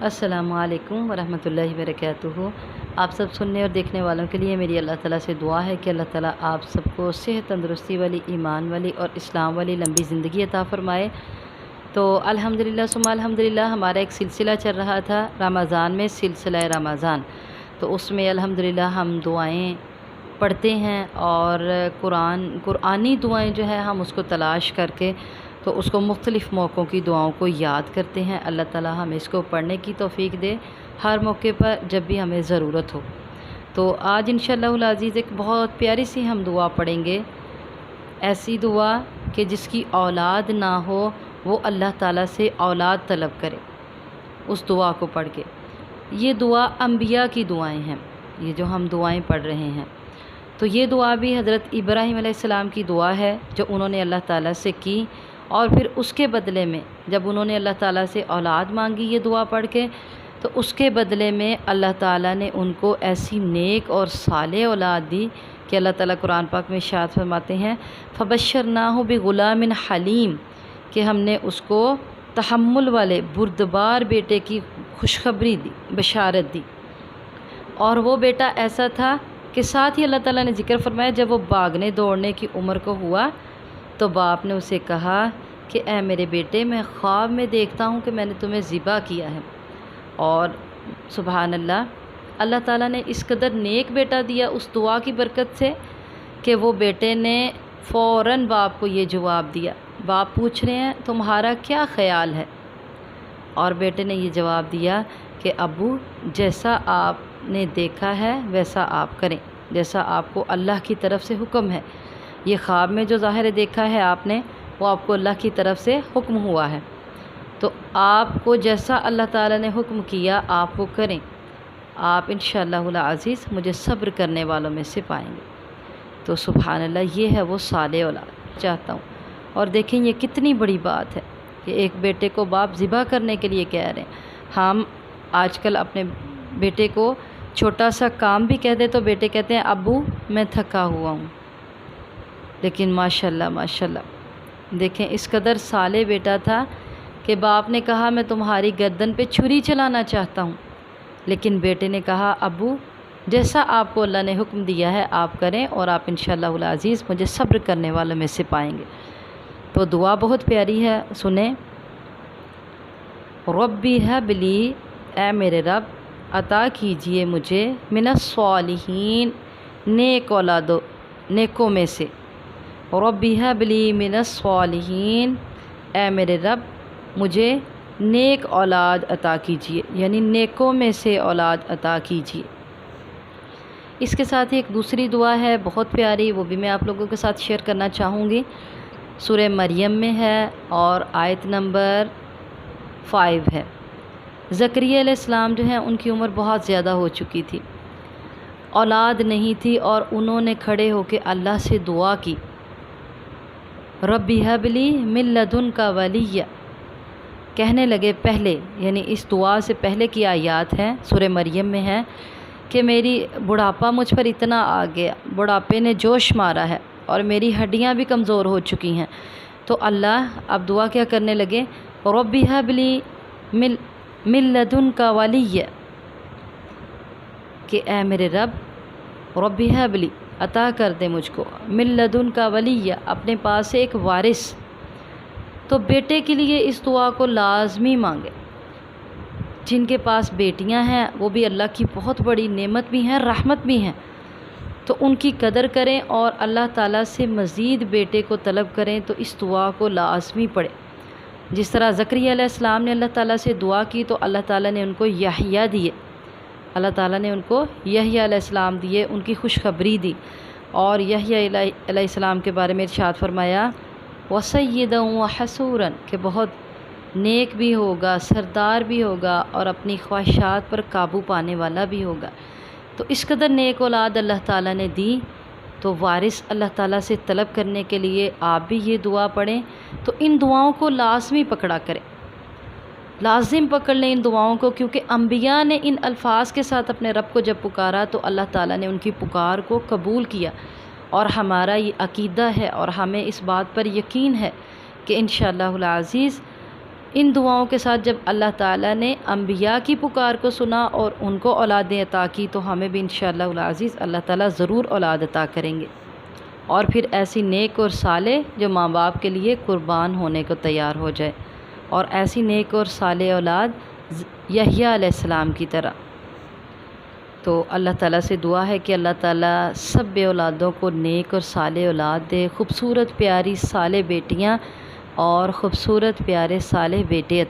السلام علیکم ورحمۃ اللہ وبرکاتہ۔ آپ سب سننے اور دیکھنے والوں کے لیے میری اللہ تعالیٰ سے دعا ہے کہ اللہ تعالیٰ آپ سب کو صحت تندرستی والی، ایمان والی اور اسلام والی لمبی زندگی عطا فرمائے۔ تو الحمدللہ ثم الحمدللہ ہمارا ایک سلسلہ چل رہا تھا رمضان میں، سلسلہ رمضان۔ تو اس میں الحمدللہ ہم دعائیں پڑھتے ہیں اور قرآنی دعائیں جو ہے ہم اس کو تلاش کر کے تو اس کو مختلف موقعوں کی دعاؤں کو یاد کرتے ہیں۔ اللہ تعالیٰ ہمیں اس کو پڑھنے کی توفیق دے ہر موقع پر جب بھی ہمیں ضرورت ہو۔ تو آج انشاءاللہ العزیز ایک بہت پیاری سی ہم دعا پڑھیں گے، ایسی دعا کہ جس کی اولاد نہ ہو وہ اللہ تعالیٰ سے اولاد طلب کرے اس دعا کو پڑھ کے۔ یہ دعا انبیاء کی دعائیں ہیں، یہ جو ہم دعائیں پڑھ رہے ہیں۔ تو یہ دعا بھی حضرت ابراہیم علیہ السلام کی دعا ہے جو انہوں نے اللہ تعالیٰ سے کی، اور پھر اس کے بدلے میں جب انہوں نے اللہ تعالیٰ سے اولاد مانگی یہ دعا پڑھ کے، تو اس کے بدلے میں اللہ تعالیٰ نے ان کو ایسی نیک اور صالح اولاد دی کہ اللہ تعالیٰ قرآن پاک میں ارشاد فرماتے ہیں فَبَشَّرْنَاهُ بِغُلَامٍ حَلِيمٍ، کہ ہم نے اس کو تحمل والے بردبار بیٹے کی خوشخبری دی، بشارت دی۔ اور وہ بیٹا ایسا تھا کہ ساتھ ہی اللہ تعالیٰ نے ذکر فرمایا جب وہ بھاگنے دوڑنے کی عمر کو ہوا تو باپ نے اسے کہا کہ اے میرے بیٹے، میں خواب میں دیکھتا ہوں کہ میں نے تمہیں ذبح کیا ہے۔ اور سبحان اللہ، اللہ تعالیٰ نے اس قدر نیک بیٹا دیا اس دعا کی برکت سے کہ وہ بیٹے نے فوراً باپ کو یہ جواب دیا۔ باپ پوچھ رہے ہیں تمہارا کیا خیال ہے؟ اور بیٹے نے یہ جواب دیا کہ ابو، جیسا آپ نے دیکھا ہے ویسا آپ کریں، جیسا آپ کو اللہ کی طرف سے حکم ہے۔ یہ خواب میں جو ظاہر دیکھا ہے آپ نے وہ آپ کو اللہ کی طرف سے حکم ہوا ہے، تو آپ کو جیسا اللہ تعالیٰ نے حکم کیا آپ وہ کریں، آپ انشاءاللہ العزیز مجھے صبر کرنے والوں میں سے پائیں گے۔ تو سبحان اللہ، یہ ہے وہ صالح اولاد چاہتا ہوں۔ اور دیکھیں یہ کتنی بڑی بات ہے کہ ایک بیٹے کو باپ ذبح کرنے کے لیے کہہ رہے ہیں۔ ہم آج کل اپنے بیٹے کو چھوٹا سا کام بھی کہہ دے تو بیٹے کہتے ہیں ابو میں تھکا ہوا ہوں، لیکن ماشاءاللہ ماشاءاللہ دیکھیں اس قدر صالح بیٹا تھا کہ باپ نے کہا میں تمہاری گردن پہ چھری چلانا چاہتا ہوں، لیکن بیٹے نے کہا ابو جیسا آپ کو اللہ نے حکم دیا ہے آپ کریں، اور آپ انشاءاللہ العزیز مجھے صبر کرنے والوں میں سے پائیں گے۔ تو دعا بہت پیاری ہے، سنیں۔ ربی ہب لی، اے میرے رب عطا کیجئے مجھے من الصالحین، نیک اولادوں نیکوں میں سے۔ ربی ہب لی من الصالحین، اے میرے رب مجھے نیک اولاد عطا کیجئے، یعنی نیکوں میں سے اولاد عطا کیجئے۔ اس کے ساتھ ہی ایک دوسری دعا ہے بہت پیاری، وہ بھی میں آپ لوگوں کے ساتھ شیئر کرنا چاہوں گی۔ سورہ مریم میں ہے اور آیت نمبر 5 ہے۔ زکریا علیہ السلام جو ہیں ان کی عمر بہت زیادہ ہو چکی تھی، اولاد نہیں تھی، اور انہوں نے کھڑے ہو کے اللہ سے دعا کی ربی ہب لی من لدنک ولیہ، کہنے لگے پہلے، یعنی اس دعا سے پہلے کی آیات ہیں سورہ مریم میں ہے کہ میری بڑھاپا مجھ پر اتنا آ گیا، بڑھاپے نے جوش مارا ہے اور میری ہڈیاں بھی کمزور ہو چکی ہیں۔ تو اللہ اب دعا کیا کرنے لگے، ربی ہب لی من لدنک ولیہ، کہ اے میرے رب ربی ہب لی عطا کر دے مجھ کو من لدنک ولیہ، اپنے پاس سے ایک وارث۔ تو بیٹے کے لیے اس دعا کو لازمی مانگے۔ جن کے پاس بیٹیاں ہیں وہ بھی اللہ کی بہت بڑی نعمت بھی ہیں، رحمت بھی ہیں، تو ان کی قدر کریں اور اللہ تعالیٰ سے مزید بیٹے کو طلب کریں، تو اس دعا کو لازمی پڑھیں۔ جس طرح زکریا علیہ السلام نے اللہ تعالیٰ سے دعا کی تو اللہ تعالیٰ نے ان کو یحییٰ دیے، اللہ تعالیٰ نے ان کو یحییٰ علیہ السلام دیے، ان کی خوشخبری دی۔ اور یحییٰ علیہ السلام کے بارے میں ارشاد فرمایا وَسَيِّدًا وَحَسُورًا، کہ بہت نیک بھی ہوگا، سردار بھی ہوگا، اور اپنی خواہشات پر قابو پانے والا بھی ہوگا۔ تو اس قدر نیک اولاد اللہ تعالیٰ نے دی، تو وارث اللہ تعالیٰ سے طلب کرنے کے لیے آپ بھی یہ دعا پڑھیں۔ تو ان دعاؤں کو لازمی پکڑا کریں، لازم پکڑ لیں ان دعاؤں کو، کیونکہ انبیاء نے ان الفاظ کے ساتھ اپنے رب کو جب پکارا تو اللہ تعالیٰ نے ان کی پکار کو قبول کیا۔ اور ہمارا یہ عقیدہ ہے اور ہمیں اس بات پر یقین ہے کہ انشاءاللہ العزیز ان دعاؤں کے ساتھ جب اللہ تعالیٰ نے انبیاء کی پکار کو سنا اور ان کو اولادیں عطا کی تو ہمیں بھی انشاءاللہ العزیز اللہ تعالیٰ ضرور اولاد عطا کریں گے، اور پھر ایسی نیک اور صالح جو ماں باپ کے لیے قربان ہونے کو تیار ہو جائے، اور ایسی نیک اور صالح اولاد یحییٰ علیہ السلام کی طرح۔ تو اللہ تعالیٰ سے دعا ہے کہ اللہ تعالیٰ سب بے اولادوں کو نیک اور صالح اولاد دے، خوبصورت پیاری صالح بیٹیاں اور خوبصورت پیارے صالح بیٹے